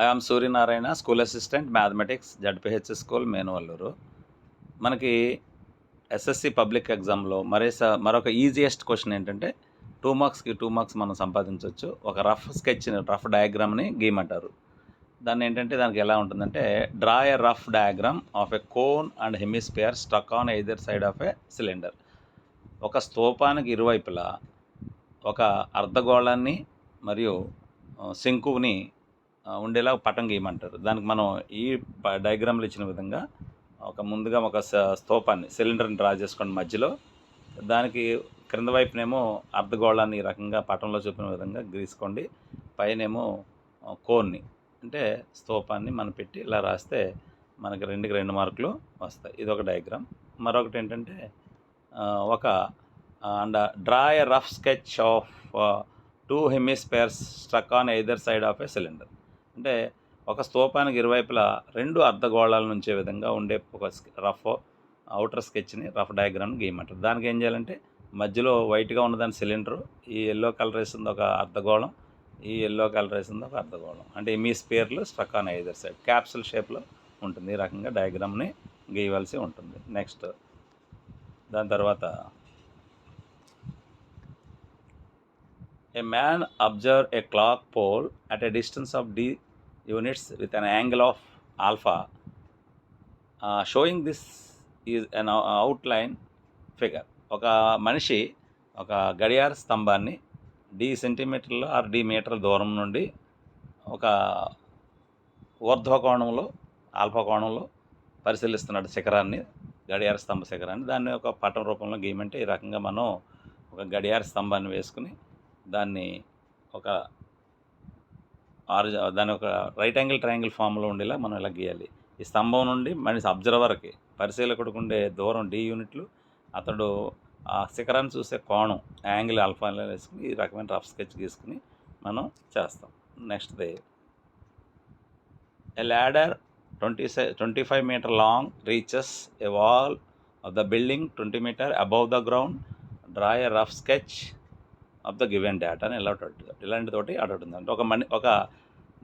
I am Suryanarayana, school assistant mathematics, ZPHS school, Menuvalluru. మనకి SSC public ఎగ్జామ్లో మరొక ఈజియెస్ట్ క్వశ్చన్ ఏంటంటే 2 మార్క్స్కి 2 మార్క్స్ మనం సంపాదించవచ్చు. ఒక రఫ్ డయాగ్రామ్ని గీయమంటారు. దానికి ఎలా ఉంటుందంటే, draw a rough diagram of a cone and hemisphere stuck on either side of a cylinder. ఒక స్తూపానికి ఇరువైపులా ఒక అర్ధగోళాన్ని మరియు శంకువుని ఉండేలా పటం గీయమంటారు. దానికి మనం ఈ డయాగ్రామ్లో ఇచ్చిన విధంగా ముందుగా ఒక స్తూపాన్ని సిలిండర్ని డ్రా చేసుకోండి మధ్యలో. దానికి క్రింద వైపునేమో అర్ధగోళాన్ని ఈ రకంగా పటంలో చూపిన విధంగా గీసుకోండి. పైనేమో కోన్ని అంటే స్తూపాన్ని మనం పెట్టి ఇలా రాస్తే మనకి 2కి 2 మార్కులు వస్తాయి. ఇది ఒక డయాగ్రామ్. మరొకటి ఏంటంటే draw a rough sketch of 2 hemispheres struck on either side of a cylinder. అంటే ఒక స్తూపానికి ఇరువైపులా 2 అర్ధగోళాల నుంచే విధంగా ఉండే ఒక అవుటర్ స్కెచ్ని రఫ్ డయాగ్రామ్ని గీయమంటారు. దానికి ఏం చేయాలంటే, మధ్యలో వైట్గా ఉన్నదాన్ని సిలిండరు, ఈ ఎల్లో కలర్ వేసింది ఒక అర్ధగోళం, ఈ ఎల్లో కలర్ వేసింది ఒక అర్ధగోళం. అంటే హెమిస్పియర్లు struck on either side capsule షేప్లో ఉంటుంది. ఈ రకంగా డయాగ్రామ్ని గీయవలసి ఉంటుంది. నెక్స్ట్ దాని తర్వాత, A man observed a clock pole at a distance of d units with an angle of alpha. Showing this is an outline figure. ఒక మనిషి ఒక గడియార స్తంభాన్ని d సెంటీమీటర్లు ఆర్ d మీటర్ల దూరం నుండి ఒక ఊర్ధ్వకోణంలో ఆల్ఫా కోణంలో పరిశీలిస్తున్నాడు శిఖరాన్ని, గడియార స్తంభ శిఖరాన్ని. దాన్ని ఒక పటం రూపంలో గీయమంటే ఈ రకంగా మనం ఒక గడియార స్తంభాన్ని వేసుకుని దాన్ని దాని ఒక రైట్ యాంగిల్ ట్రయాంగిల్ ఫామ్లో ఉండేలా మనం ఇలా గీయాలి. ఈ స్తంభం నుండి మనిషి అబ్జర్వర్కి, పరిశీలకుడికి ఉండే దూరం d యూనిట్లు, అతడు ఆ శిఖరాన్ని చూసే కోణం యాంగిల్ ఆల్ఫా వేసుకుని ఈ రకమైన రఫ్ స్కెచ్ గీసుకుని మనం చేస్తాం. నెక్స్ట్ది, a ladder 25 metre long reaches a wall of the building 20 metre above the ground. Draw a rough sketch of the given data అని ఇలాంటితోటి అడుగుతుంది. అంటే ఒక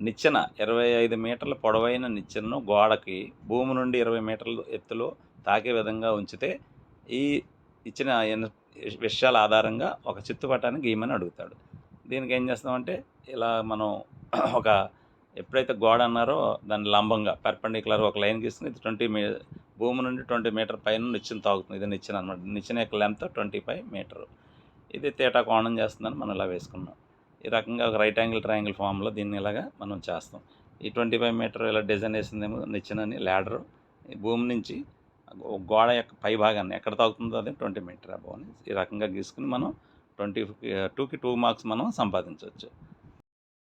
నిచ్చెన 25 మీటర్ల పొడవైన నిచ్చెనను గోడకి భూమి నుండి 20 మీటర్ల ఎత్తులో తాకే విధంగా ఉంచితే ఈ ఇచ్చిన విషయాల ఆధారంగా ఒక చిత్తుపటాన్ని గీయమని అడుగుతాడు. దీనికి ఏం చేస్తామంటే, ఇలా మనం ఎప్పుడైతే గోడ అన్నారో దాని లంబంగా పర్పెండిక్యులర్ ఒక లైన్ గీసుకుని భూమి నుండి 20 మీటర్ పైన నిచ్చెన తాగుతుంది. ఇది నిచ్చెన అనమాట. నిచ్చెన యొక్క లెంత్ 25 మీటరు. ఇది తీటా కోణం చేస్తుందని మనం ఇలా వేసుకున్నాం. ఈ రకంగా ఒక రైట్ యాంగిల్ ట్రయాంగిల్ ఫామ్లో దీన్ని ఇలాగా మనం చేస్తాం. ఈ 25 మీటర్ ఇలా డిజైన్ వేసిందేమో నిచ్చెనని ల్యాడరు భూమి నుంచి గోడ యొక్క పై భాగాన్ని ఎక్కడ తాగుతుందో అదే 20 మీటర్ అబౌవ్ అని ఈ రకంగా గీసుకుని మనం 22కి 2 మార్క్స్ మనం సంపాదించవచ్చు.